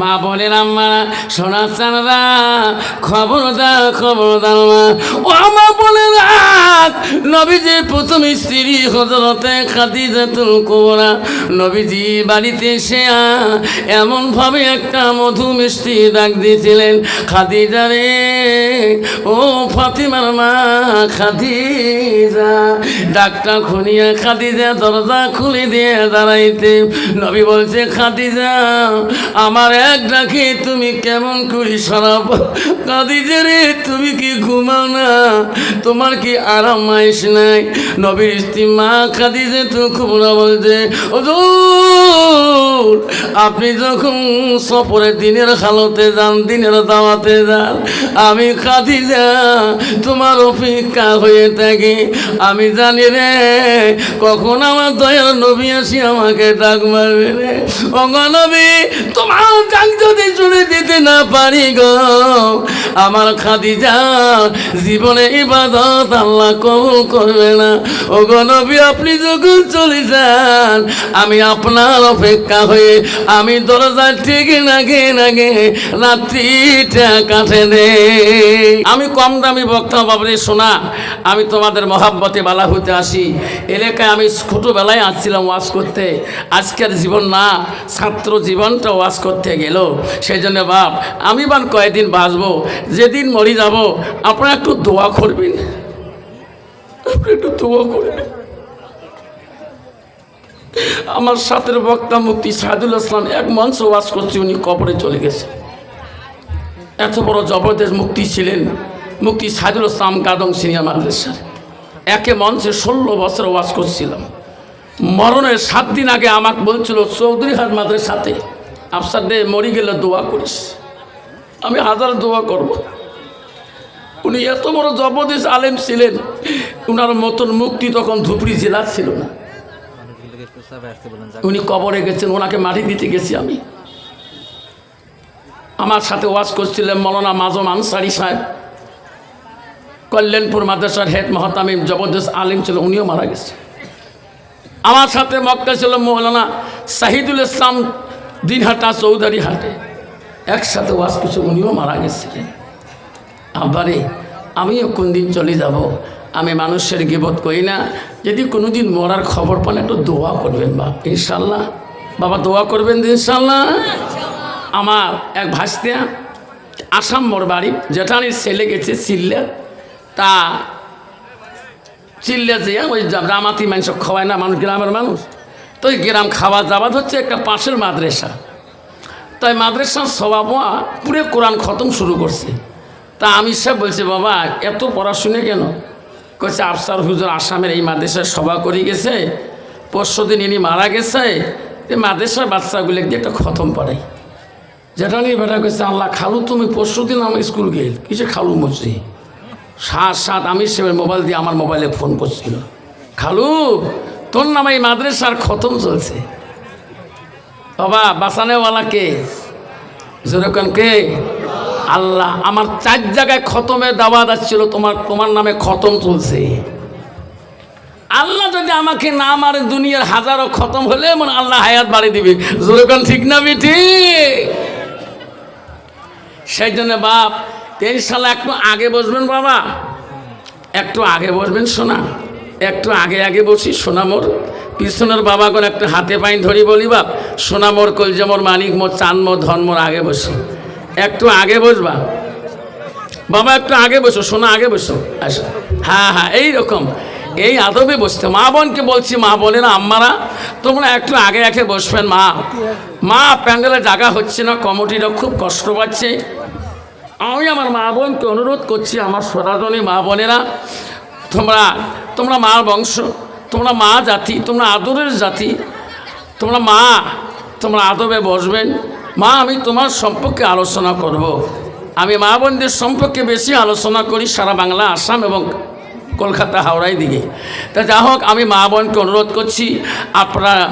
মা বলেন আম্মারা সোনা চানরা খবরদার খবরদার মা ও আমা বলেন নবীজি প্রথম স্ত্রী হযরতে খাদিজাতুল কুবরা নবীজি বাড়িতে এসে এমনভাবে একটা মধু মিষ্টি ডাক দিয়েছিলেন, খাদিজা রে ও ফাতিমার মা খাদিজা। ডাকটা খুলিয়া খাদিজা দরজা খুলে দিয়ে দাঁড়াইতে নবী বলছে, খাদিজা আমার এক ডাকে তুমি কেমন করি সরাব? খাদিজা রে তুমি কি ঘুমাও না? তোমার কি আরাম আইস নাই? নবীর স্ত্রী মা খাদিজা তো কুবরা বলছে, হুজুর আপনি যখন সফরের দিনের হালতে যান, দিনের দাওয়াতে যান, আমি খাদিজা তোমার অপেক্ষা হয়ে থাকে। আমি জানি রে কখন আমার দয়ার নবী আসি আমাকে ডাক মারবে রে। ও নবী তোমার ডাক যদি শুনে দিতে না পারি গো, আমার খাদিজা জীবনে ইবাদত আল্লাহ কবুল করবে না। ও নবী আপনি যখন চলে যান আমি আপনার অপেক্ষা হয়ে আমি দরজার ঠিক নাগে নাগে রাত্রিটা কাটে দে। আমি কম দামি বক্তা বাবরে শোনা, আমি তোমাদের মহাব্বতে বালা হতে আসি। এলাকায় আমি ছোটোবেলায় আসছিলাম ওয়াজ করতে, আজকের জীবন না ছাত্র জীবনটা ওয়াজ করতে গেল। সেই জন্য বাপ আমি বান কয়েকদিন বাঁচবো, যেদিন মরি যাব আপনারা একটু দোয়া করবেন, একটু দোয়া করবেন। আমার সাথের বক্তা মুফতি সাইদুল ইসলাম এক মঞ্চ ওয়াজ করছে, উনি কবরে চলে গেছে। এত বড় জবরদস্ত মুক্তি ছিলেন মুফতি সাইদুল ইসলাম গাদং সিনিয়র মাদ্রাসার। একে মঞ্চে 16 বছর ওয়াজ করছিলাম। মরণের 7 দিন আগে আমাকে বলছিল চৌধুরীহাট মাদ্রাসাতে আফসার দে মরি গেলে দোয়া করিস। আমি হাজার দোয়া করব। উনি এত বড় জবরদস্ত আলেম ছিলেন, উনার মতন মুক্তি তখন ধুপড়ি জেলা ছিল না। উনি কবরে গেছেন, ওনাকে মাটি দিতে গেছি আমি। আমার সাথে ওয়াজ করছিলেন মৌলানা মাজম আনসারি সাহেব, কল্যাণপুর মাদ্রাসার হেড মহতামিম, জবরদস্ত আলিম ছিল, উনিও মারা গেছে। আমার সাথে মক্কা ছিল মৌলানা শাহিদুল ইসলাম দিনহাটা চৌধুরী হাটে, একসাথে ওয়াজ করছে, উনিও মারা গেছিলেন। আবারে আমিও কোন দিন চলে যাব, আমি মানুষের গিবত করি না। যদি কোনোদিন মরার খবর পান একটু দোয়া করবেন বাপ, ইনশাল্লাহ। বাবা দোয়া করবেন ইনশাল্লাহ। আমার এক ভাস্তা আসাম মোর বাড়ি, জেঠানির ছেলে গেছে চিল্লা, তা চিল্লা যে ওই রামাতি মাংস খাওয়ায় না মানুষ, গ্রামের মানুষ তো ওই গ্রাম খাওয়া যাবাদ হচ্ছে একটা পাশের মাদ্রাসা। তাই মাদ্রাসার স্বভাবয়া পুরো কোরআন খতম শুরু করছে। তা আমি সব বলছি, বাবা এত পড়াশুনে কেন? কইছে আফসার হুজুর আসামের এই মাদ্রাসায় সভা করে গেছে, পরশুদিন ইনি মারা গেছে, এই মাদ্রাসার বাচ্চাগুলো দিয়ে একটা খতম পড়াই। যেটা নিয়ে বেটা কইছে, আল্লাহ খালু তুমি পরশুদিন আমার স্কুল গেল, কিসে খালু মরছি? সাত আমি সে মোবাইল দিয়ে আমার মোবাইলে ফোন করছিল, খালু তোর নামে এই মাদ্রাসার খতম চলছে। বাবা বাঁচানেওয়ালা কে? যেরকম কে? আল্লাহ। আমার 4 জায়গায় খতমের দাওয়াত আসছিল, তোমার নামে খতম চলছে। আল্লাহ যদি আমাকে না মারে দুনিয়ার হাজারো খতম হলে মনে আল্লাহ হায়াত বাড়ি দিবে। যেরকম ঠিক না বেঠি? সেই জন্য বাপ ইনশাল্লাহ একটু আগে বসবেন বাবা, একটু আগে বসবেন শোনা, একটু আগে আগে বসি সোনা মোর। পিছনের বাবা করে একটা হাতে পাইন ধরি বলি, বাপ সোনা মোর কলজা মোর মানিক মোর চান মোর ধন মোর, আগে বসো, একটু আগে বসবা বাবা, একটু আগে বসো সোনা, আগে বসো। আসো, হ্যাঁ হ্যাঁ এইরকম এই আদবে বসতে। মা বোনকে বলছি, মা বলে না আম্মারা তোমরা একটু আগে আগে বসবেন। মা প্যান্ডেলে জায়গা হচ্ছে না, কমিটিরা খুব কষ্ট পাচ্ছে। আমি আমার মা বোনকে অনুরোধ করছি, আমার সনাতনী মা বোনেরা, তোমরা মা বংশ, তোমরা মা জাতি, তোমরা আদরের জাতি, তোমরা আদবে বসবেন। মা আমি তোমার সম্পর্কে আলোচনা করব। আমি মা বোনদের সম্পর্কে বেশি আলোচনা করি সারা বাংলা, আসাম এবং কলকাতা হাওড়ায় দিকে। তা যা হোক আমি মা বোনকে অনুরোধ করছি, আপনারা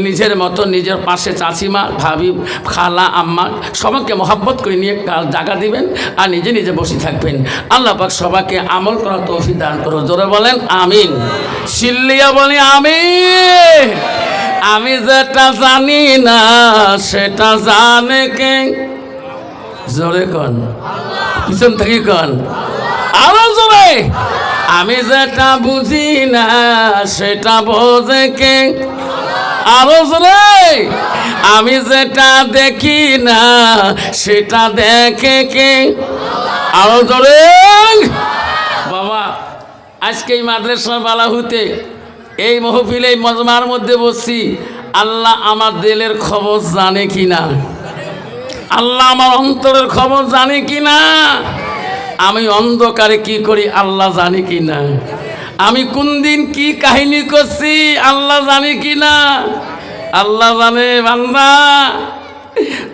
নিজের মতো নিজের পাশে চাচিমা, ভাবি, খালা, আম্মা সবাইকে মহাব্বত করে নিয়ে জায়গা দিবেন আর নিজে নিজে বসে থাকবেন। আল্লাহ পাক সবাইকে আমল করার তৌফিক দান করো। জোরে বলেন আমিন, চিল্লিয়া বলি আমিন। আমি যেটা জানি না সেটা জানে কে? জোরে কন, পিছন থেকে কন, আরো জোরে। আমি যেটা বুঝি না সেটা বোঝে কে? আরো জোরে। আমি যেটা দেখি না সেটা দেখে কে? আরো জোরে। বাবা, আজকে এই মাদ্রাসা বালাহুতে এই মহফিলে এই মজমার মধ্যে বসছি, আল্লাহ আমার দিলের খবর জানে কিনা, আল্লাহ আমার অন্তরের খবর জানে কিনা, আমি অন্ধকারে কি করি আল্লাহ জানে কিনা, আমি কোন দিন কি কাহিনী করছি আল্লাহ জানে কিনা। আল্লাহ জানে বান্দা,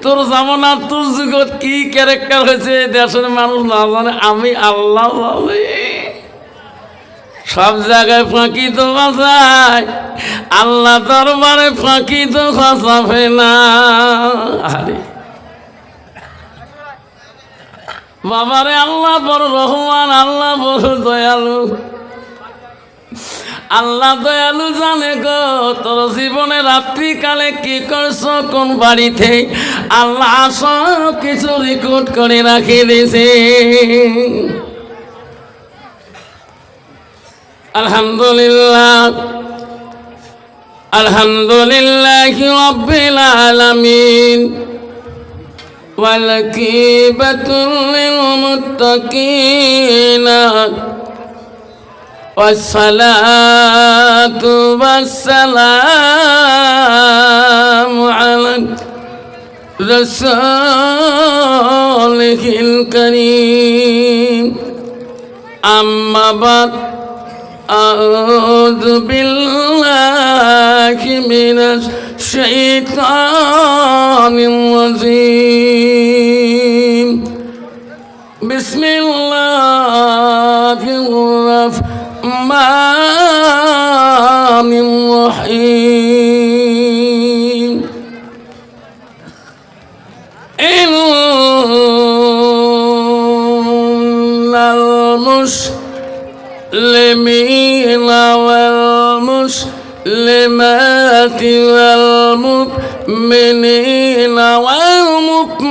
তোর জামানা তোর যুগত কি ক্যারেক্টার হয়েছে দেশের মানুষ না জানে, আমি আল্লাহ জানে। সব জায়গায় ফাঁকি তো বাঁচায়, আল্লাহ দরবারে ফাঁকি তো ফাঁসাবে না। আরে বাবারে, আল্লাহ বড় রহমান, আল্লাহ বড় দয়ালু। আল্লাহ দয়ালু জানে গো তোর জীবনে রাত্রিকালে কি করছো কোন বাড়িতে, আল্লাহ সব কিছু রেকর্ড করে রাখে দিয়েছে। আলহামদুলিল্লাহ, আলহামদুলিল্লাহি রাব্বিল আলামিন, ওয়াল আকিবাতুল লিল মুত্তাকিন, والصلاة والسلام على رسوله الكريم. أما بعد، أعوذ بالله من الشيطان الرجيم. بسم الله الرحمن الرحيم. إن المسلمين والمسلمات والمؤمنين والمؤمنات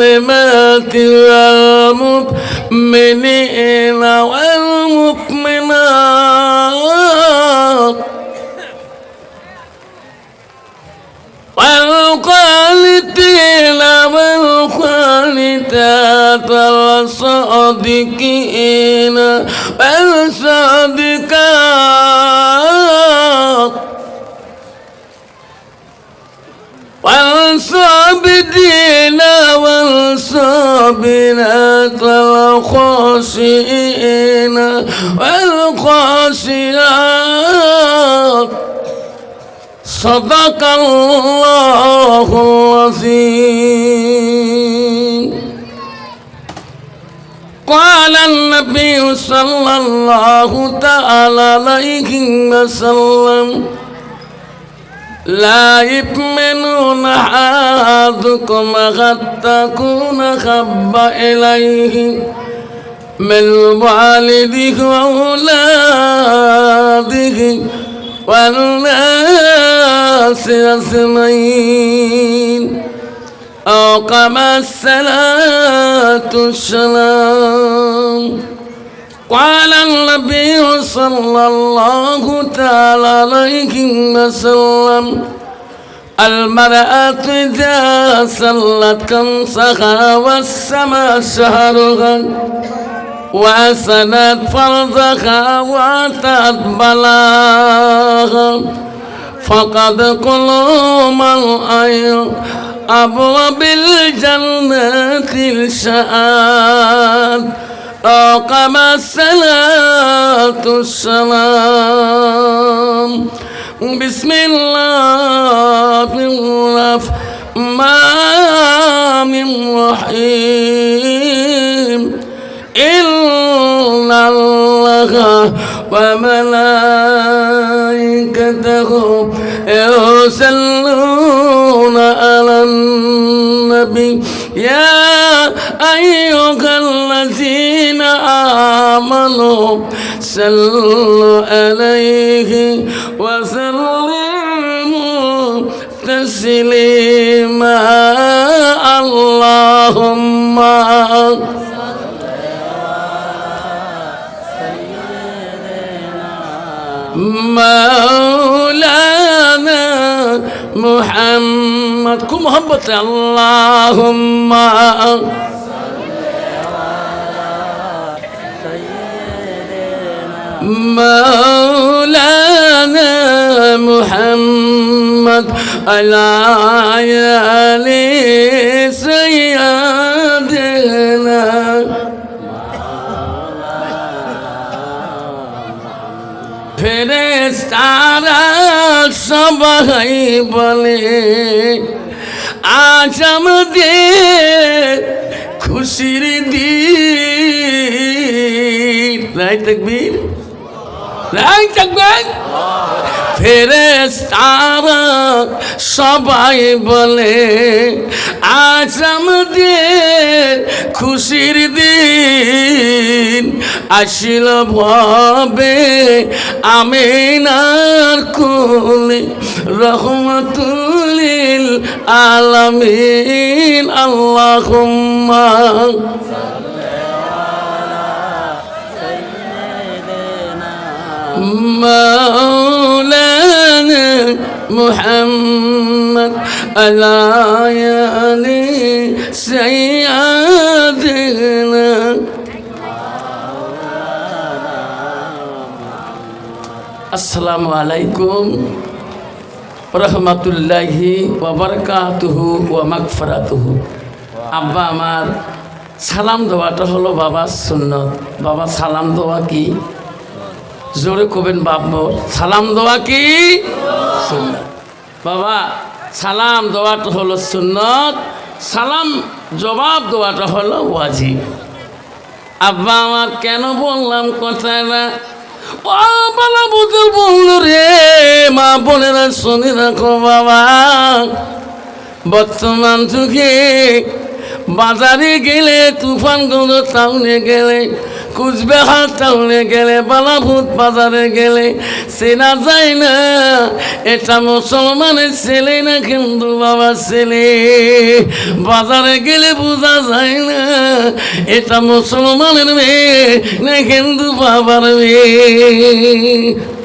والمسلمات والمؤمنين والمؤمنات والقانتين والقانتات والصادقين والصادقات والصابرين والصابرات والخاشعين والخاشعات. صدق الله العظيم. قال النبي صلى الله تعالى عليه وسلم: لا يؤمن أحدكم حتى أكون أحب إليه من والده وأولاده والناس أجمعين، أو كما الصلاة والسلام. قال النبي صلى الله تعالى عليه وسلم: المرأة إذا صلت خمسها وسمى شهرها وأحسنت فرجها وأتت بلاغها فقد قلوم أبواب الجنة الشهاد، أو كما الصلاة والسلام. بسم الله الرحمن الرحيم. إن الله وملائكته ليتهم يصلون على النبي يا أيها الذين آمنوا صلوا عليه وسلموا تسليما اللهم مولانا محمد کو محبت اللهم مولانا محمد على آل سيدنا ফেরেশতারা সবাই বলে আজ আমাদের খুশির দিন রাই তাকবীর রাই তাকবীর ফেরেশতারা সবাই বলে আজ আমাদের খুশির দিন আসিল ভবে আমিনার কোলে রহমাতুল লিল আলামিন আল্লাহুম্মা مولانا محمد على آل سيدنا السلام عليكم ورحمة الله وبركاته ومغفرته আব্বা আমার সালাম দেওয়াটা হলো বাবার সুন্নত বাবা সালাম দেওয়া কি জোরে কবেন বাপ মোর সালাম দেওয়া কি সুন্নত বাবা সালাম দেওয়াটা হলো সুন্নত সালাম জবাব দেওয়াটা হলো ওয়াজিব আব্বা আমার কেন বললাম কথাটা ও বালা বুঝে বললো রে মা বোনেরা শুনে রাখো বাবা বর্তমান যুগে বাজারে গেলে তুফানগঞ্জ টাউনে গেলে কুচবিহার টাউনে গেলে বালাভূত বাজারে গেলে চেনা যায় না এটা মুসলমানের ছেলে না হিন্দু বাবার ছেলে বাজারে গেলে বোঝা যায় না এটা মুসলমানের মেয়ে না হিন্দু বাবার মেয়ে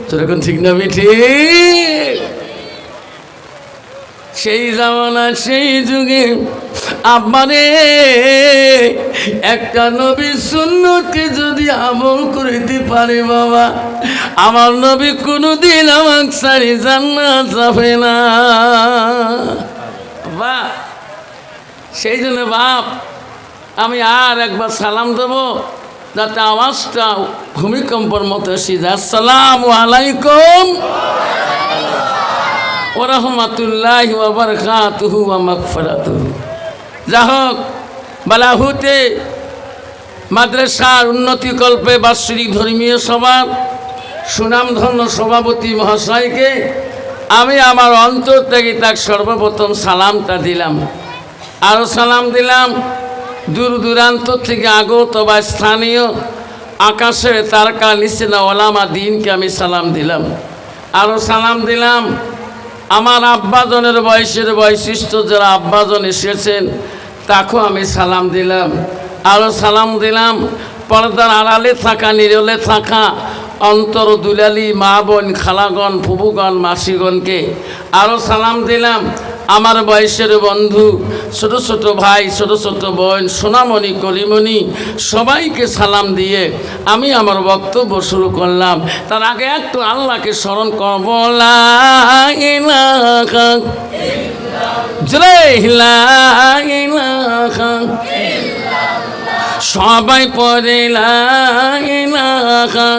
তোর এখন ঠিক না বেঠি সেই জামানা সেই যুগে আব্বারে একটা নবী সুন্নতকে যদি আমল করিতে পারে বাবা আমার নবী কোনোদিন আমাকে ছাড়ি জান্নাত যাবে না বাবা সেই জন্য বাপ আমি আর একবার সালাম দেবো যাতে আওয়াজটা ভূমিকম্পর মতো এসে যায় আসসালামু আলাইকুম ওয়া রাহমাতুল্লাহি ওয়া বারাকাতুহু ওয়া মাগফিরাতুহু যা হোক বালাহুতে মাদ্রাসার উন্নতিকল্পে বাৎসরিক ধর্মীয় সভার সুনামধন্য সভাপতি মহাশয়কে আমি আমার অন্তর থেকে তার সর্বপ্রথম সালামটা দিলাম আরও সালাম দিলাম দূর দূরান্ত থেকে আগত বা স্থানীয় আকাশে তারকা নিচে না ওলামা দিনকে আমি সালাম দিলাম আরও সালাম দিলাম আমার আব্বাজনের বয়সের বৈশিষ্ট্য যারা আব্বাজন এসেছেন তাকেও আমি সালাম দিলাম আরও সালাম দিলাম পর্দার আড়ালে থাকা নিরলে থাকা অন্তর দুলালি মা বোন খালাগণ ফুবুগণ মাসিগণকে আরও সালাম দিলাম আমার বয়সের বন্ধু ছোট ছোট ভাই ছোট ছোট বোন সোনামণি করিমণি সবাইকে সালাম দিয়ে আমি আমার বক্তব্য শুরু করলাম তার আগে একটু আল্লাহকে স্মরণ করব লা ইলাহা ইল্লাল্লাহ সবাই পড়ে লা ইলাহা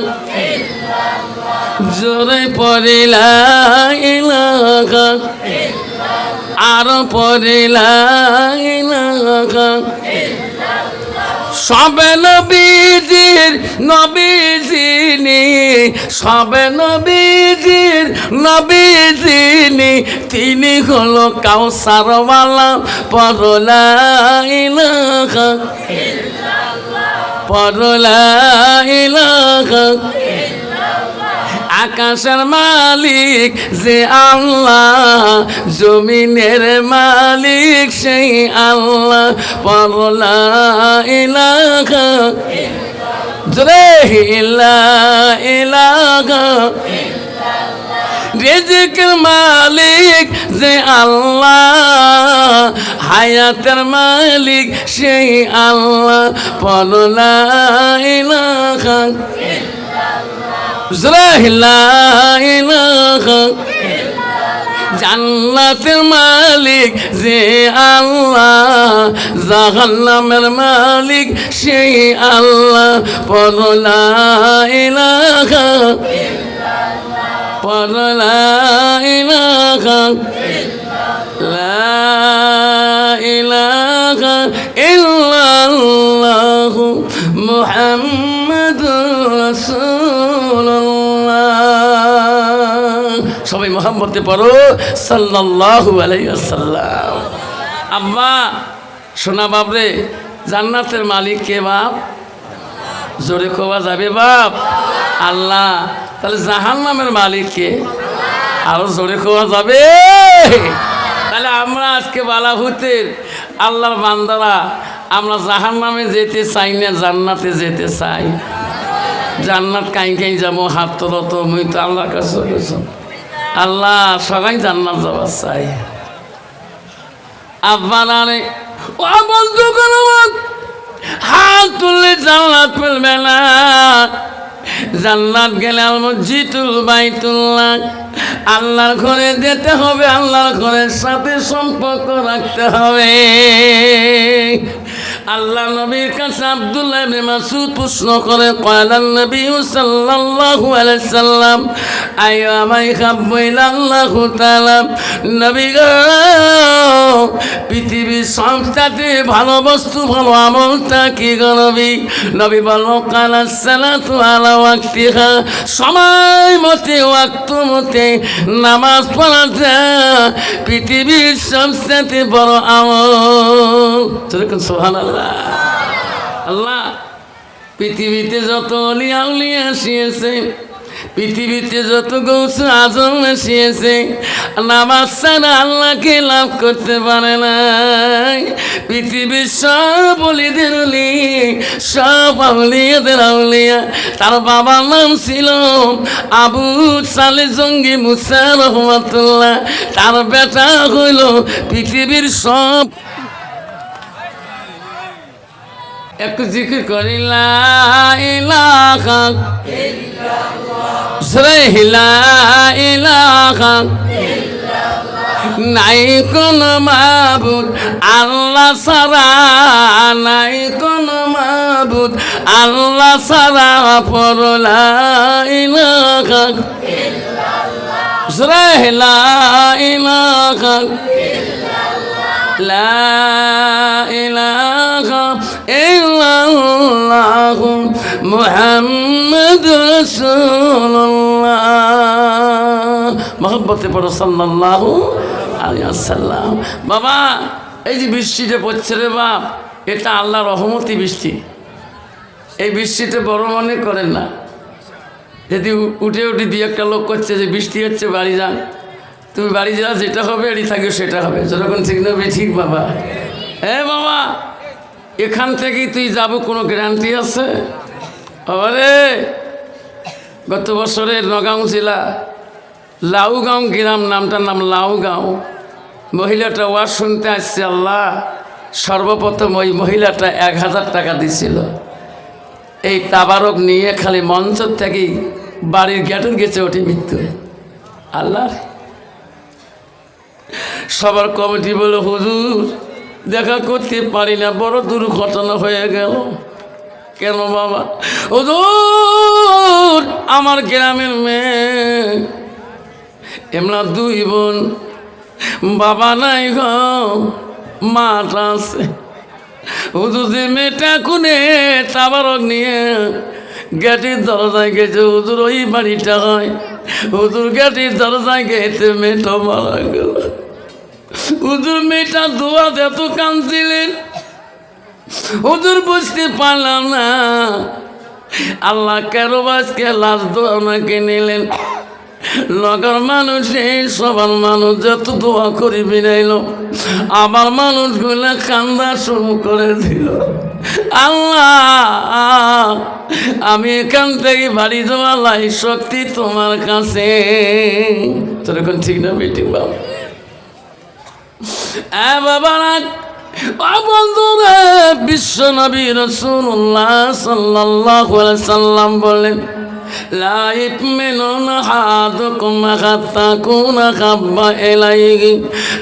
জোরে পড়ে লা ইলাহা আরো পড়ে লা ইলাহা সবে নবীজির নবীজিনি, সবে নবীজির নবীজিনি, তিনি হলো কাউসারওয়ালা। পড়ো লা ইলাহা ইল্লাল্লাহ, পড়ো লা ইলাহা ইল্লাল্লাহ। আকাশের মালিক যে আল্লাহ, জমিনের মালিক সেই আল্লাহ। পড়ো লা ইলাহা ইল্লাল্লাহ। রিজিকের মালিক যে আল্লাহ, হায়াতের মালিক সেই আল্লাহ। পড়ো লা ইলাহা ইল্লাল্লাহ। জান্নাতের মালিক যে আল্লাহ, জাহান্নামের মালিক সেই আল্লাহ। পড়ো লা ইলাহা ইল্লাল্লাহ, পড়ো লা ইলাহা লা ইলাহা ইল্লাল্লাহ মুহাম্মাদুর রাসূলুল্লাহ। সবাই মুহাম্মদে পড়ো সাল্লাল্লাহু আলাইহি ওয়াসাল্লাম। আব্বা শোনা বাপরে, জান্নাতের মালিক কে বাপ? জোরে কোয়া যাবে বাপ? আল্লাহ। তাহলে জাহান্নামের মালিক কে? আরো জোরে কোয়া যাবে? তাহলে আমরা আজকে বালাভূতের আল্লাহর বান্দারা, আমরা জাহান্নামে যেতে চাই না, জান্নাতে যেতে চাই। জান্নাত কাই কাই যাবো, হাত তোলো তো, মুই তো আল্লাহর কাছে চলেছ। আল্লাহ সবাই জান্নাত যাবার চাই। আব্বা নারে ও বন্ধু করো, হাত তুললে জান্নাত মিলবে না। জান্নাত গেলে আল মসজিদুল বাইতুল্লাহ, আল্লাহর ঘরে যেতে হবে, আল্লাহর ঘরের সাথে সম্পর্ক রাখতে হবে। আল্লাহ নবীর কাছে আব্দুল্লাহ ইবনে মাসউদ প্রশ্ন করে, ক্বালান নবী সাল্লাল্লাহু আলাইহি সাল্লাম আইয়ামা ইহাব্বু ইলাল্লাহু তাআলা। নবী গো, পৃথিবীর সবচেয়ে ভালো বস্তু, ভালো আমলটা কি গো নবী? নবী বলল, কালাস সালাতু আলা ওয়াক্তিহা, সময় মতে ওয়াক্ত মতে নামাজ পড়াটা পৃথিবীর সবচেয়ে বড় আমল। সুবহানাল্লাহ। আল্লাহ পৃথিবীতে যত অলিয়া উলিয়া আসিয়েছে, পৃথিবীতে যত গৌসে আজম আসিয়েছে, নামাজ ছাড়া আল্লাহকে লাভ করতে পারে নাই। পৃথিবীর সব অলিদের অলি, সব আউলিয়াদের আউলিয়া। তার বাবার নাম ছিল আবু সালে জঙ্গি মুসা রহমাতুল্লাহ। তার বেটা হইল পৃথিবীর সব। একটু জিকির করি লা ইলাহা ইল্লাল্লাহ, লা ইলাহা ইল্লাল্লাহ। নাই কোন মাবুদ আল্লাহ ছাড়া, নাই কোন মাবুদ আল্লাহ ছাড়া। পড়ো লা ইলাহা ইল্লাল্লাহ, লা ইলাহা লা ইলাহা ইল্লাল্লাহু মুহাম্মাদুর রাসূলুল্লাহ। মহব্বতে পড়ো সাল্লাল্লাহু আলাইহি ওয়াসাল্লাম। বাবা এই যে বৃষ্টিটা পড়ছে রে বাপ, এটা আল্লাহর রহমতি বৃষ্টি। এই বৃষ্টিতে বড় মনে করেন না। যদি উঠে উঠে দিয়ে একটা লোক করছে যে বৃষ্টি হচ্ছে বাড়ি যান, তুমি বাড়ি যা, যেটা হবে এটি থাকবে সেটা হবে। যখন ঠিক নেবে ঠিক বাবা। হ্যাঁ বাবা, এখান থেকেই তুই যাবো, কোনো গ্যারান্টি আছে বাবা রে? গত বছরের নগাঁও জেলা লাউগাঁও গ্রাম, নামটার নাম লাউগাঁও। মহিলাটা ওয়াজ শুনতে আসছে। আল্লাহ, সর্বপ্রথম ওই মহিলাটা 1000 টাকা দিছিল। এই তাবারক নিয়ে খালি মঞ্চ থেকেই বাড়ির গেটের গেছে ওটি মৃত্যু। আল্লাহ, সবার কমিটি বলে, হুজুর দেখা করতে পারি না, বড় দুর্ঘটনা হয়ে গেল। কেন বাবা? হুজুর আমার গ্রামের মেয়ে, এমরা 2 বোন, বাবা নাই গো, মাটা আছে। হুজুর যে মেয়েটা কোনে তাবারক নিয়ে গেটের দরজায় গেছে, হুজুর ওই বাড়িটা হয়। হুজুর গেটের দরজায় গেছে, মেয়েটা মারা গেল। হুজুর মেয়েটা দোয়া এত কাঁদছিলেন, হুজুর বুঝতে পারলাম না আল্লাহ কেন আজকে লাশ দোয়া ওনাকে নিলেন। লগর মানুষ এই সবার মানুষ যত দোয়া করি বিনাইল, আবার মানুষগুলা কান্দা শুরু করে দিল। আল্লাহ আমি এখান থেকে বাড়ি যাওয়া লাই শক্তি তোমার কাছে। তোর এখন ঠিক না বেটি বাবা? বাবা বন্ধুরা, বিশ্ব নবী রাসূলুল্লাহ সাল্লাল্লাহু আলাইহি সাল্লাম বলেন, লা ইউমিনুনা আহাদুকুম হাত্তা কুনা হাব্বা ইলাইহি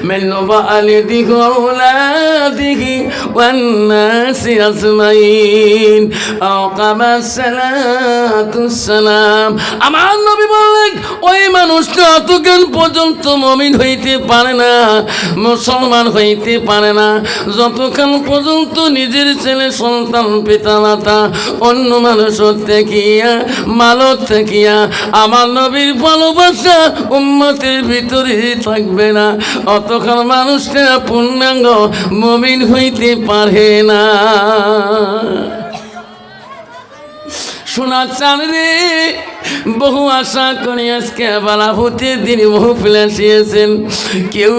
মিন ওয়ালিদিহি ওয়া আওলাদিহি ওয়ান নাসি আজমাইন আও কামা সালাতুস সালাম। আমার নবী বললেন, ওই মানুষটা অতক্ষণ পর্যন্ত মুমিন হইতে পারে না, মুসলমান হইতে পারে না, যতক্ষণ পর্যন্ত নিজের ছেলে সন্তান পিতা মাতা অন্য মানুষের থেকিয়া মালত থেকিয়া আমার নবীর ভালোবাসা উম্মতের ভিতরে থাকবে না, অতক্ষণ মানুষটা পূর্ণাঙ্গ মুমিন হইতে পারে না। শোনা চান রে, বহু আশা করি আজকে বালাভূতির দিন বহু ফেলেছিয়েছেন, কেউ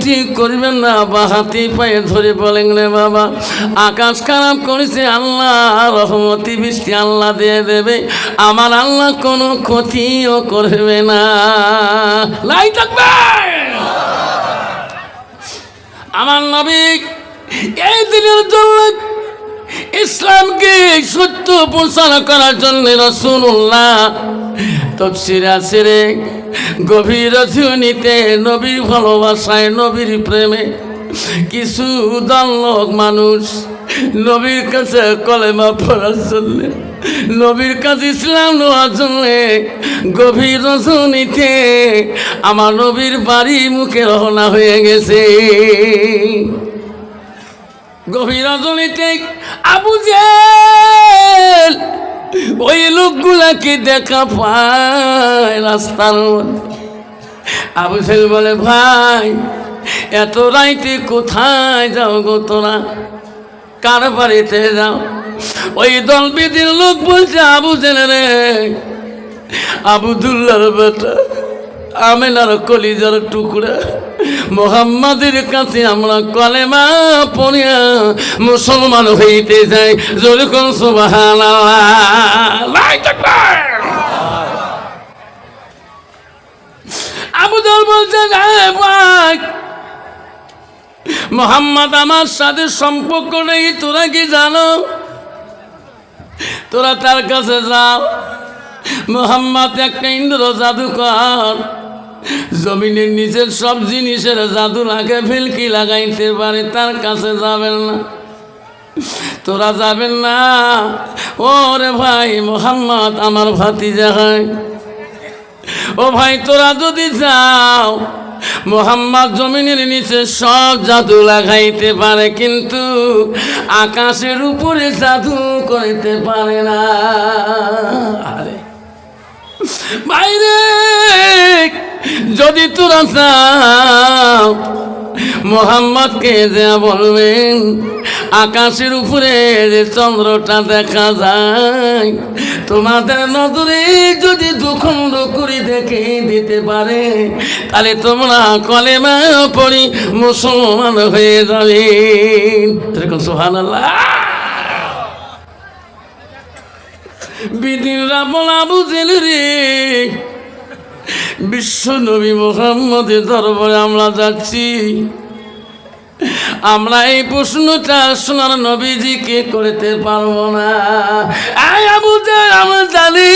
ঠিক করবেন না, বা হাতে পায়ে ধরে বলেন রে বাবা আকাশ খারাপ করেছে, আল্লাহ রহমতি বৃষ্টি আল্লাহ দিয়ে দেবে, আমার আল্লাহ কোনো ক্ষতিও করবে না। লাই থাকবে আমার নবী এই দিনের জন্য, ইসলামকে সত্য প্রচার করার জন্য রাসূলুল্লাহ তাফসীরে আসরে গভীর রজনীতে নবীর ভালোবাসায় নবীর প্রেমে কিছু দল লোক মানুষ নবীর কাছে কলেমা পড়ার জন্য, নবীর কাছে ইসলাম নেওয়ার জন্য গভীর রজনীতে আমার নবীর বাড়ি মুখে রওনা হয়ে গেছে। গভীর রজনীতে আবু জেল ওই লোকগুলাকে দেখা পায় রাস্তার মধ্যে। আবু জেল বলে, ভাই এত রাইতে কোথায় যাও গো তোরা, কার বাড়িতে যাও? ওই দল বেদির লোক বলছে, আবু জেল রে, আবুদুল্লাহর বেটা আমেনার কলিজার টুকরা মুহাম্মাদের কাছে আমরা কলেমা পড়িয়া মুসলমান হইতে যাই, জোরে কোন সুবহানাল্লাহ। আবু জাহল বলছে, ভাই মুহাম্মদ আমার সাথে সম্পর্ক নেই, তোরা কি জানো? তোরা তার কাছে যাও, মুহাম্মদ একটা ইন্দ্র জাদুকর, জমিনের নিচের সব জিনিসের জাদু লাগে ফিলকি লাগাইতে পারে, তার কাছে যাবেন না, তোরা যাবেন না। ওরে ভাই মুহাম্মদ আমার ভাতিজা হয়, ও ভাই তোরা যদি যাও, মুহাম্মদ জমিনের নিচে সব জাদু লাগাইতে পারে, কিন্তু আকাশের উপরে জাদু করতে পারে না। আরে বাইরে যদি তোরা যাও, মুহাম্মদকে যা বলবেন আকাশের উপরে যে চন্দ্রটা দেখা যায়, তোমাদের নজরে যদি দুখণ্ড করে দেখে দিতে পারে, তাহলে তোমরা কলেমা পড়ি মুসলমান হয়ে যাবে। সুবহানাল্লাহ। বিদিনরা বলা বুঝেন রে, বিশ্ব নবী মুহাম্মদের দরবারে আমরা যাচ্ছি, আমরা এই প্রশ্নটা শোনার নবীজিকে করতে পারবো না। আবু জাহল, আমরা জানি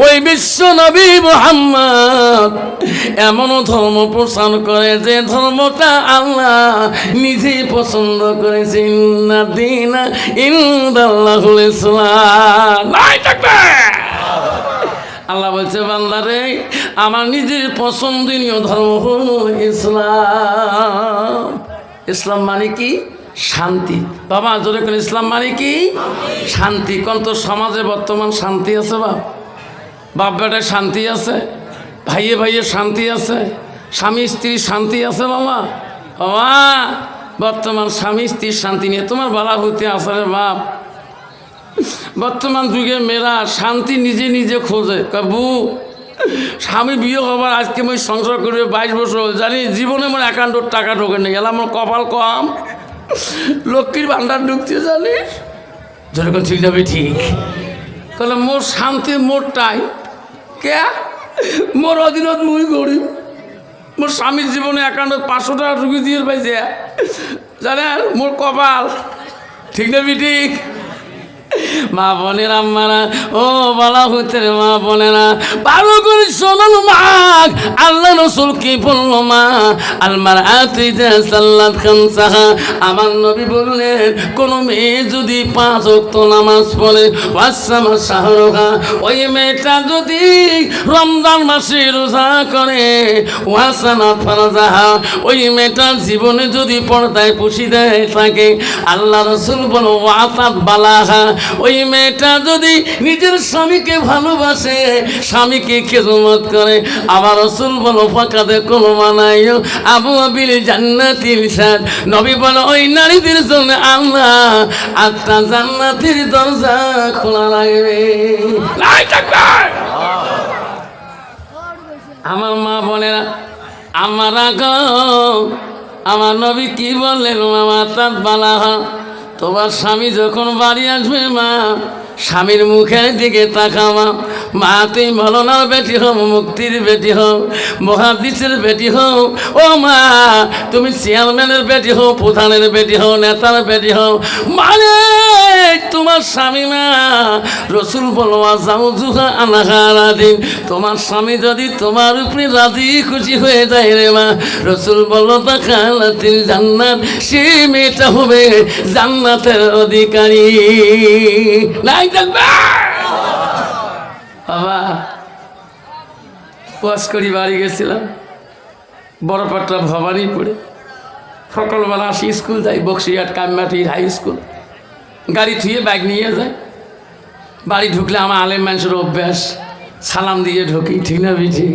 ওই বিশ্ব নবী মুহাম্মদ এমন ধর্ম প্রচার করে যে ধর্মটা আল্লাহ নিজেই পছন্দ করেছে, ইন্না দীনা ইনদাল্লাহুল ইসলাম। আল্লাহ বলছে, বান্দারে আমার নিজের পছন্দনীয় ধর্ম হলো ইসলাম। ইসলাম মানে কি? শান্তি। বাবা জোরে করে ইসলাম মানে কি? শান্তি। কোন তো সমাজে বর্তমান শান্তি আছে? বাপ বেটায় শান্তি আছে, ভাইয়ে ভাইয়ে শান্তি আছে, স্বামী স্ত্রীর শান্তি আছে? বাবা বাবা বর্তমান স্বামী স্ত্রীর শান্তি নিয়ে তোমার বলা হইতে আসলে বাপ। বর্তমান যুগে মেয়েরা শান্তি নিজে নিজে খোঁজে। কাবু স্বামী বিয়ে হবার আজকে আমি সংসার করবে 22 বছর জানি জীবনে আমার অ্যাকাউন্টের টাকা ঢোকে নিয়ে গেলাম, আমার কপাল কম, লক্ষ্মীর ভান্ডার ঢুকতে জানিস যেরকম ঠিক যাবে ঠিক। তাহলে মোর শান্তি মোরটাই কে মোর অধীনত মুই গরিব, মোর স্বামীর জীবনে অ্যাকাউন্টে 500 টাকা ঢুকি দিয়ে পাইছে জানেন মোর কপাল ঠিক না ঠিক? মা বোনেরা মারা ও বলা হইতে মা বোনেরা ভালো করে শোনাল মাগ আল্লাহ রসুল কি বললো মা আলমার আতিজা সাল্লাত খামসাহা। আমার নবী বললেন কোন মেয়ে যদি 5 ওয়াক্ত নামাজ পড়ে ওয়াসামা শাহরুহা, ওই মেয়েটা যদি রমজান মাসে রোজা করে ওয়াসানা ফারজাহা, ওই মেয়েটা জীবনে যদি পর্দায় পুষি দেয় থাকে আল্লাহ রসুল বলো ওয়াতাত বালাহা, ওই মেয়েটা যদি নিজের স্বামীকে ভালোবাসে স্বামীকে খেদমত করে আবার রসুল বলো ফাঁকাতে কোনো মানাইও আবু আবিল জান্নাতিল সাদ। নবী বলো ওই নারীদের জন্য আল্লাহ 8টা জান্নাতের দরজা খোলা লাগবে। আমার মা বোনেরা আমার আমার নবী কি বললেন মামা তাত বালাহা, তোমার স্বামী যখন বাড়ি আসবে মা স্বামীর মুখের দিকে তাকাবা। মা তুমি মৌলানার বেটি হও, মুক্তির বেটি হও, মহাদিসের বেটি হও, ও মা তুমি চেয়ারম্যানের বেটি হও, প্রধানের বেটি হও, নেতার বেটি হও, মানে তোমার স্বামী মা রসুল বলো যাও জুহা আনাহারা দিন, তোমার স্বামী যদি তোমার উপরে রাজি খুশি হয়ে যায় রে মা রসুল বলো তা খালাতিল জান্নাত, সে মেয়েটা হবে জান্নাতের অধিকারী। নাই দেখবে বাবা ওয়াজ করি বাড়ি গেছিলাম বড়পাট্টা ভবানীপুরে, সকালবেলা আসি স্কুল যাই বক্সিয়াট কামমাটি হাই স্কুল, গাড়ি থুয়ে ব্যাগ নিয়ে যায়। বাড়ি ঢুকলে আমার আলেম মানুষের অভ্যাস সালাম দিয়ে ঢুকি ঠিক না বিঠি?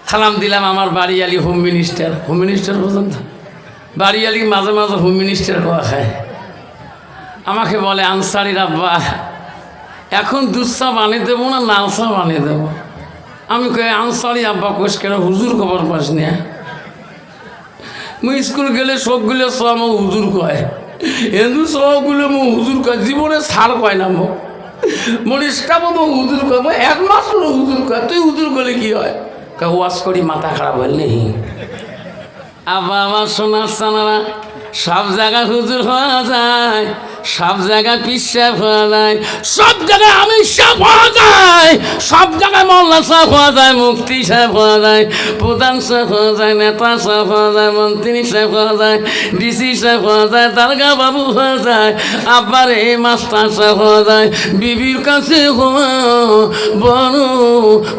সালাম দিলাম আমার বাড়িয়ালি হোম মিনিস্টার পর্যন্ত বাড়িয়ালি মাঝে মাঝে হোম মিনিস্টার কোয়া খায়। আমাকে বলে আনসারির আব্বা এখন দুধ চা বানিয়ে দেবো না লাল চা বানিয়ে দেবো? আমি কই আনসারি আব্বা কোষ কেন হুজুর খবর পাস না? মুই স্কুল গেলে সবগুলো সব আমার হুজুর কয়, হিন্দু সবগুলো মো হুজুর কয়, জীবনে ছাড় কয় না মো মোর স্টাফও মো হুজুর কয়, মো একমাত্র হুজুর কয়। তুই হুজুর করলে কি হয়? ওয়াজ করি মাথা খারাপ হয়নি। আব্বা আমার সোনার সানারা সব জায়গায় হুজুর হওয়া যায়, সব জায়গায় পিসাব হওয়া যায়, সব জায়গায় আমি সাহেব হওয়া যায়, সব জায়গায় মোল্লা সাহেব হওয়া যায়, মুফতি সাহেব হওয়া যায়, প্রধান সাহেব হওয়া যায়, নেতা সাহেব হওয়া যায়, মন্ত্রী সাহেব হওয়া যায়, ডিসি সাহেব হওয়া যায়, দারগা বাবু হওয়া যায়, আবার এই মাস্টার সাহেব হওয়া যায়। বিবির কাছে হওয়া বড়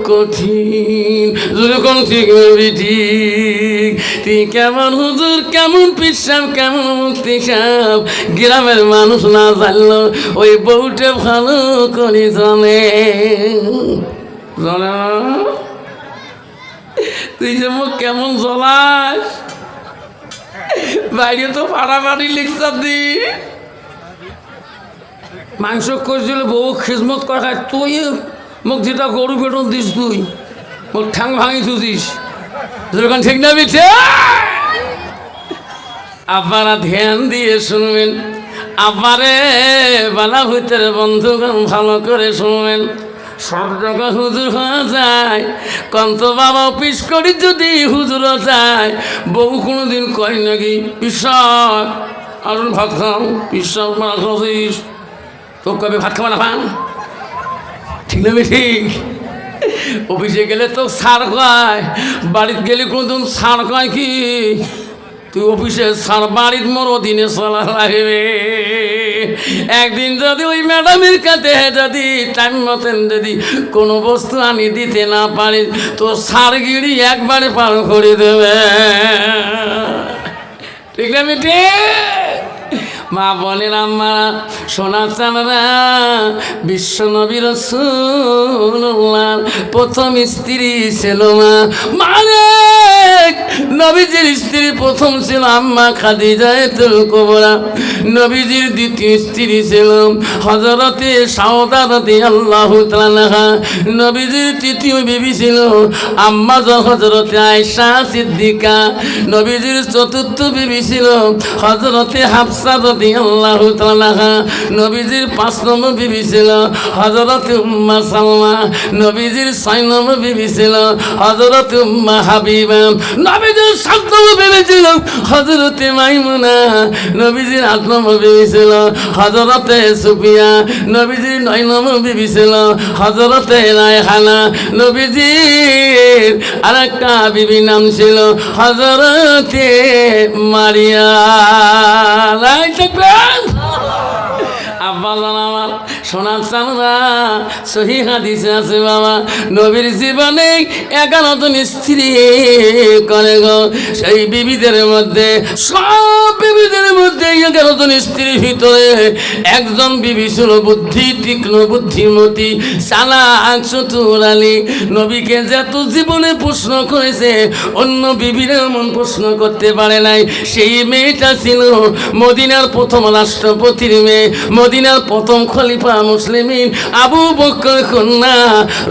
কঠিন, যেরকম ঠিক বলবি ঠিক। তুই কেমন হুজুর কেমন পিসাব কেমন মুফতি সাহেব গ্রামের মানুষ না জানলো ওই বউটে ভালো করে জানে। তুই যে মুখ কেমন জ্বলাস, বাইরে তো ফাড়াফাড়ি লিখছার দি মাংস করছিল বউ খিজমত করা খায়, তুই মুখ যেটা গরু বেটন দিস, তুই মুখ ঠ্যাং ভাঙি থুছিস যেরকম ঠিক না বিঠে? আপনারা ধ্যান দিয়ে শুনবেন, আবারে বালা হইতের বন্ধুগণ ভালো করে শুনবেন। সব জায়গা হুজুর হওয়া যায়, কন্ত বাবা অফিস করি যদি হুজুর যায়, বউ কোনোদিন কয় নাকি বিশ্বাস আসুন ভাত খাও, বিশ্বাস মারা খাওয়াছিস তো কবে ভাত খাওয়া না খান ঠিক না ঠিক? অফিসে গেলে তো সার কয়, বাড়িতে গেলে কোনোদিন সার কয় কি? তুই অফিসে সার বাড়ির মোর অধীনে চলা লাগবে। একদিন যদি ওই ম্যাডামের কাছে যদি টাইম মতন যদি কোনো বস্তু আনি দিতে না পারি তো সার গিড়ি একবারে পার করে দেবে। ঠিক না বেটে? মা বলেন আম্মা সোনা চানরা বিশ্ব নবী রাসূলুল্লাহর প্রথম স্ত্রী ছিল মা মানে নবীজির স্ত্রী প্রথম ছিল আম্মা খাদিজাতুল কুবরা। নবীজির দ্বিতীয় স্ত্রী ছিল হযরতে সাউদা রাদিয়াল্লাহু তাআলা। নবীজির তৃতীয় বিবি ছিল আম্মা হযরতে আয়েশা সিদ্দিকা। নবীজির চতুর্থ বিবি ছিল হযরতে হাফসা রাদিয়াল্লাহু তাআলা। নবীজির ৫ নম্বর বিবি ছিল হযরতে উম্মে সালমা। নবীজির ৬ নম্বর বিবি ছিল হযরতে উম্মে হাবিবা। নবীজির ৭ নম্বর বিবি ছিল হযরতে মাইমুনা। নবীজির ৮ নম্বর বিবি ছিল হযরতে সুফিয়া। নবীজির ৯ নম্বর বিবি ছিল হযরতে রায়হানা। নবীজির আরেকটা বিবি নাম ছিল হযরতে মারিয়া। আব্বা জান আমার সোনার চাঁদরা সহি হাদিসে আছে বাবা নবীর জীবনে 11 জন স্ত্রী করে গো। সেই বিবিদের মধ্যে সব বিবিদের মধ্যে 11 জন স্ত্রীর ভিতরে একজন বিবি ছিল বুদ্ধি তীক্ষ্ণ বুদ্ধিমতী চালাক চতুরালী। নবীকে যত জীবনে প্রশ্ন করেছে অন্য বিবিরা এমন প্রশ্ন করতে পারে নাই। সেই মেয়েটা ছিল মদিনার প্রথম রাষ্ট্রপতির মেয়ে, মদিনার প্রথম খলিফা মুসলিমিন আবু বকর কন্যা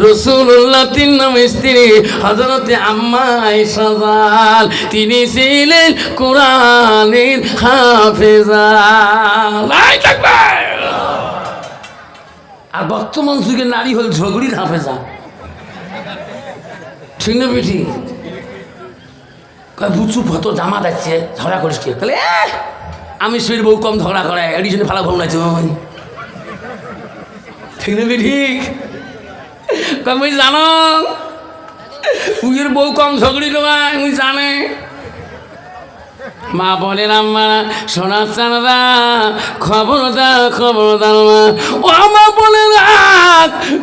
রাসূলুল্লাহ ৩ নম্বর স্ত্রী হযরতে আম্মা আয়েশা। তিনি ছিলেন কোরআনের হাফেজা। আর বর্তমান যুগে নারী হল ঝগড়ির হাফেজা। ঠিক না বেটি? বুচু ফটো জামা যাচ্ছে ঝগড়া করিস কে? তাহলে আমি শরীর বউ কম ঝগড়া করে এডিশনে ভালো ভালো নাচ। ঠিক না বেটি? আমি জানো উইয়ের বউ কম ঝগড়ি নয় উই জানে। মা বলেন আম্মা সোনার চাঁদরা খবরদার খবরদার মা ও মা বলেন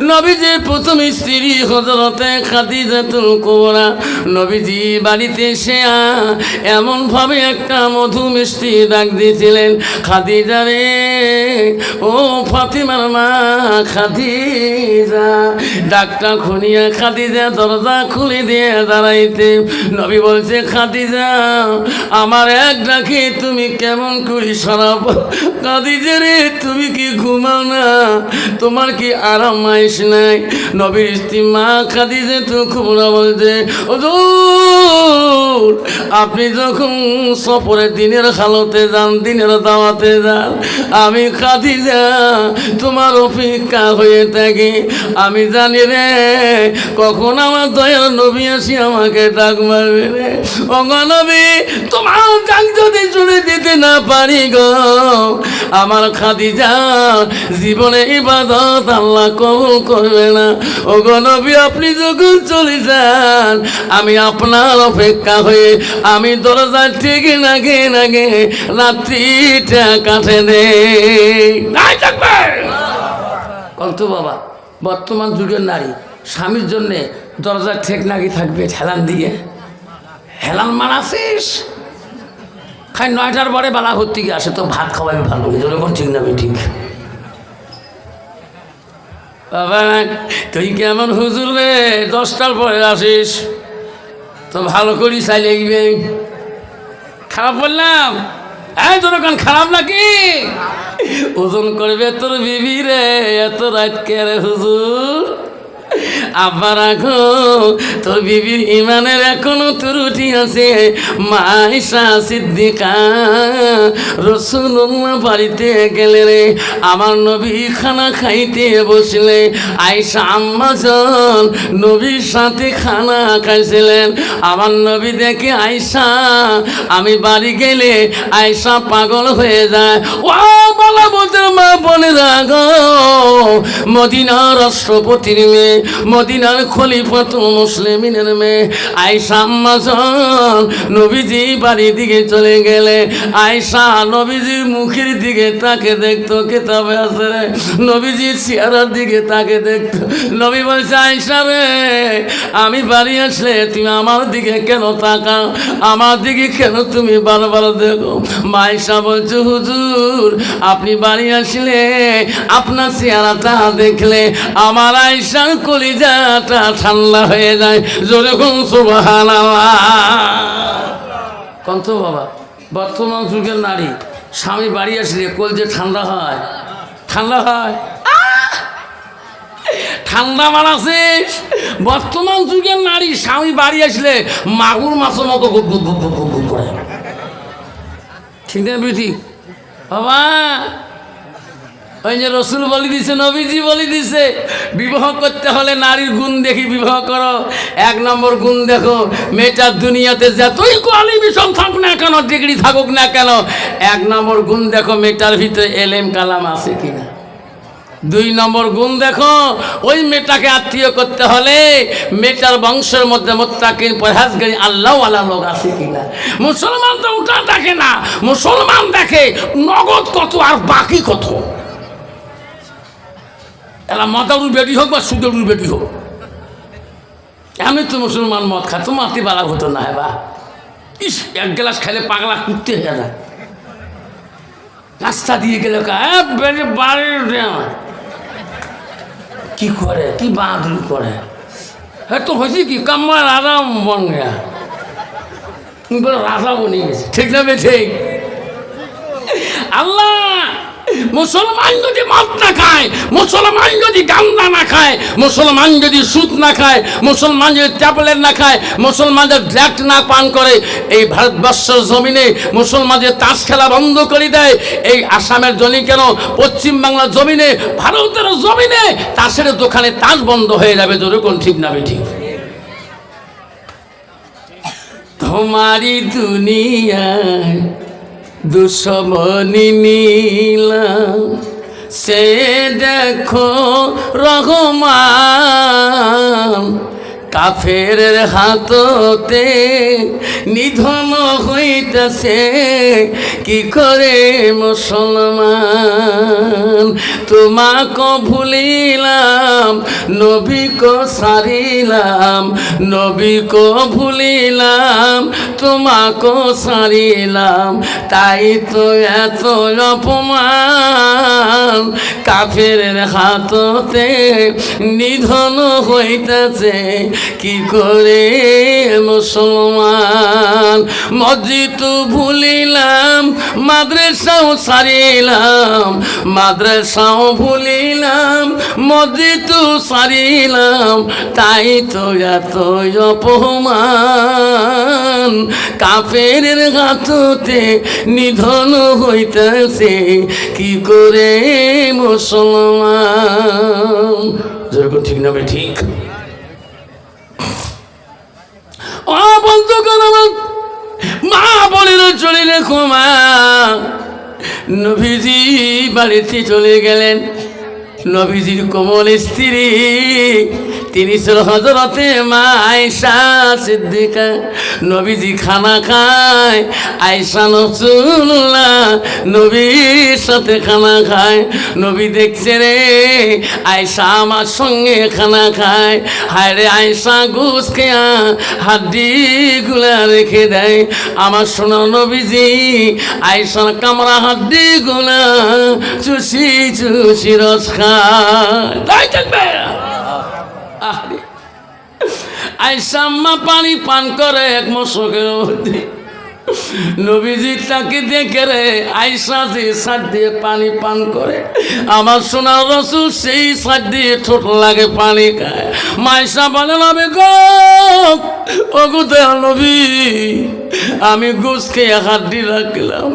নবীজির প্রথম স্ত্রী হযরতে খাদিজাতুল কুবরা নবীজি বাড়িতে এসে এমনভাবে একটা মধু মিষ্টি ডাক দিয়েছিলেন, খাদিজা রে ও ফাতিমার মা খাদিজা। ডাকটা খুনিয়া খাদিজা দরজা খুলে দিয়ে দাঁড়াইতে নবী বলছে, খাদিজা আমার এক ডাকে তুমি কেমন করি সরাব? খাদিজা রে তুমি কি ঘুমাও না? তোমার কি আরাম আইস নাই? নবীর স্ত্রী মা খাদিজা তো কুবরা বলছে, হুজুর আপনি যখন সফরে দিনের হালতে যান, দিনের দাওয়াতে যান, আমি খাদিজা তোমার অপেক্ষা হয়ে থাকি। আমি জানি রে কখন আমার দয়ার নবী আসি আমাকে ডাক মারবে রে। ও নবী তোমার ডাক যদি শুনে দিতে না পারি গো, আমার খাদিজা জীবনে ইবাদত আল্লাহ কবুল করবে না। ও নবী আপনি যখন চলে যান আমি আপনার অপেক্ষা হয়ে আমি দরজার ঠিক নাগে নাগে রাত্রিটা কাটে দেই। কত বাবা বর্তমান যুগের নারী স্বামীর জন্যে দরজার ঠেক নাগি থাকবে হেলান দিয়ে। হেলান মারাছিস খাই 9টার পরে বেলা ভর্তি গিয়ে আসে তো ভাত খাওয়াই ভালো যখন ঠিক না ঠিক। বাবা তুই কেমন হুজুর রে 10টার পরে আসিস তো ভালো করি চাই লাগবে। খারাপ বললাম? এই তোর কান খারাপ নাকি? ওজন করবে তোর বিবি রে এত রাত কে রে হুজুর? আবার রাখো তোর বিবির ইমানের এখনো ত্রুটি আছে। মা আয়েশা সিদ্দিকা রাসূলুল্লাহ বাড়িতে গেলে রে আমার নবী খানা খাইতে বসলে আয়েশা আম্মা জান নবীর সাথে খানা খাইছিলেন। আমার নবী দেখে আয়েশা আমি বাড়ি গেলে আয়েশা পাগল হয়ে যায়। ও বলা বলতেন মা বোনেরা গো, মদিনার রাষ্ট্রপতির মেয়ে, মদিনার খলিফাতুল মুসলিমিনের মেয়ে আয়েশা আম্মা জান নবীজি বাড়ির দিকে চলে গেলে আয়েশা নবীজির মুখের দিকে তাকে দেখতো, কিতাবে আছে রে, নবীজির চেহারার দিকে তাকে দেখতো। নবী বলছে আয়েশা রে, আমি বাড়ি আসলে তুমি আমার দিকে কেন তাকাও, আমার দিকে কেন তুমি বারবার দেখো? মা আয়েশা বলছে হুজুর, আপনি বাড়ি আসলে আপনার চেহারাটা দেখলে আমার আয়েশার কলিজাটা ঠান্ডা হয়ে যায়। জোরে কোন সুবহানাল্লাহ। কন্ত বাবা, বর্তমান যুগের নারী স্বামী বাড়ি আসলে কলজে ঠান্ডা হয়, ঠান্ডা হয়, ঠান্ডা মারাছিস। বর্তমান যুগের নারী স্বামী বাড়ি আসলে মাগুর মাছের মতো গুপ গুপ গুপ গুপ গুপ করে, ঠিক না বেটি বাবা? ওই যে রসুল বলে দিছে, নবীজি বলে দিছে, বিবাহ করতে হলে নারীর গুণ দেখি বিবাহ করো। 1 নম্বর গুণ দেখো, মেয়েটার দুনিয়াতে যতই কোয়ালিফিকেশন থাকুক না কেন, ডিগ্রি থাকুক না কেন, 1 নম্বর গুণ দেখো মেয়েটার ভিতরে এলেম কালাম আছে কিনা। 2 নম্বর গুণ দেখো, ওই মেয়েটাকে আত্মীয় করতে হলে মেয়েটার বংশের মধ্যে মুত্তাকিন পরহেজগারী আল্লাহওয়ালা লোক আছে কিনা। মুসলমান তো ওটা দেখে না, মুসলমান দেখে নগদ কত আর বাকি কত। এলা মদারুর বেটি হোক বা সুদরুর বেটি হোক, আমি তো মুসলমান মদ খায় তো মাতি বালা হতো না। বা ইস, 1 গ্লাস খাইলে পাগলা কুটতে হয়ে যায়। রাস্তা দিয়ে গেলে কি করে, কি বাহাদুরি করে, হ্যাঁ তো হয়েছে কি কাম্মা রাজা বন গেয়া, রাজা বনে গেছে, ঠিক না বে ঠিক? আল্লাহ, মুসলমান যদি মদ না খায়, মুসলমান যদি গান্দা না খায়, মুসলমান যদি সুদ না খায়, মুসলমান যদি ট্যাবলেট না খায়, মুসলমানদের ড্রাগ না পান করে, এই ভারতবর্ষের জমিনে মুসলমানদের তাস খেলা বন্ধ করে দেয়, এই আসামের জমি কেন, পশ্চিম বাংলার জমিনে, ভারতের জমিনে তাসের দোকানে তাস বন্ধ হয়ে যাবে। যেরকম ঠিক না ঠিক? তোমারি দুনিয়ায় দুশ্মনী নীলাম, সে দেখো রহমান কাফের হাততে নিধন হইতেছে কি করে মুসলমান। তোমাকে ভুলিলাম, নবীকে সারিলাম, নবীকে ভুলিলাম, তোমাকে সারিলাম, তাই তো এত অপমান কাফের হাততে নিধন হইতেছে কি করে মুসলমান। মসজিদ ভুলিলাম, মাদ্রাসাও সারিলাম, মাদ্রাসাও ভুলিলাম, মসজিদ সারিলাম, তাই তো এত অপমান কাফের হাততে নিধন হইতেছে কি করে মুসলমান। যেরকম ঠিক না ঠিক? ও বন্ধুগণ, আমার মা বলিল চলে রেখো মা। নবীজি বাড়িতে চলে গেলেন। নবীজির কোমল স্ত্রী তিনি ছিল হযরতে মা আয়েশা সিদ্দিকা। নবীজি খানা খায়, আয়েশা রাসূলুল্লাহ নবীর সাথে খানা খায়। নবী দেখছে রে আয়েশা আমার সঙ্গে খানা খায়, হায় রে আয়েশা গোস খেয়া হাড্ডিগুলা রেখে দেয়। আমার সোনা নবীজি আয়েশার কামরা হাড্ডিগুলা চুষি চুষি রস খায়। আয়েশা আম্মা পানি পান করে 1 মশকের মধ্যে। নবীজি তাকে দেখে রে আয়েশা যে সার দিয়ে পানি পান করে, আমার সোনার রাসূল সেই সার দিয়ে ঠোঁট লাগে পানি খায়। আয়েশা বলে নবী গো, ও গো দয়াল নবী, আমি গোস খেয়ে হাড্ডি রাখলাম,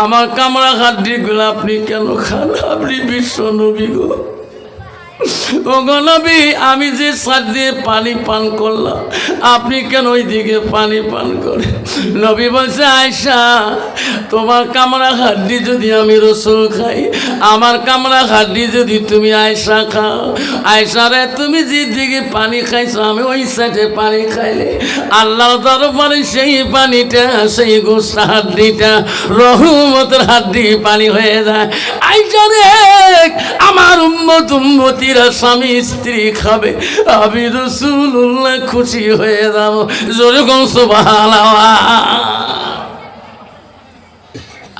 আমার কামড়া হাড্ডিগুলো আপনি কেন খান? আপনি বিশ্ব নবী গো। ও গো নবী, আমি যে সাত দিয়ে পানি পান করলাম, আপনি কেন ওই দিকে পানি পান করে? নবী বলছে, আয়েশা, তোমার কামড়া হাড্ডি যদি আমি রসুল খাই, আমার কামড়া হাড্ডি যদি তুমি আয়েশা খাও, আয়েশা রে, তুমি যে দিকে পানি খাইছো আমি ওই সাইডে পানি খাইলে আল্লাহর দরবারে সেই পানিটা, সেই গোস্ত হাড্ডিটা রহমতের হাড্ডি পানি হয়ে যায়। আয়েশা রে, আমার উম্মতিরা স্বামী স্ত্রী খাবে, আমি রাসূলুল্লাহ খুশি হয়ে যাব। জোরে কোন সুবহানাল্লাহ।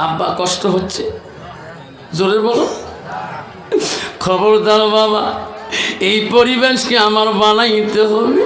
আব্বা কষ্ট হচ্ছে, জোরে বলো। খবরদার বাবা, এই পরিবেশকে আমার বানাইতে হবে।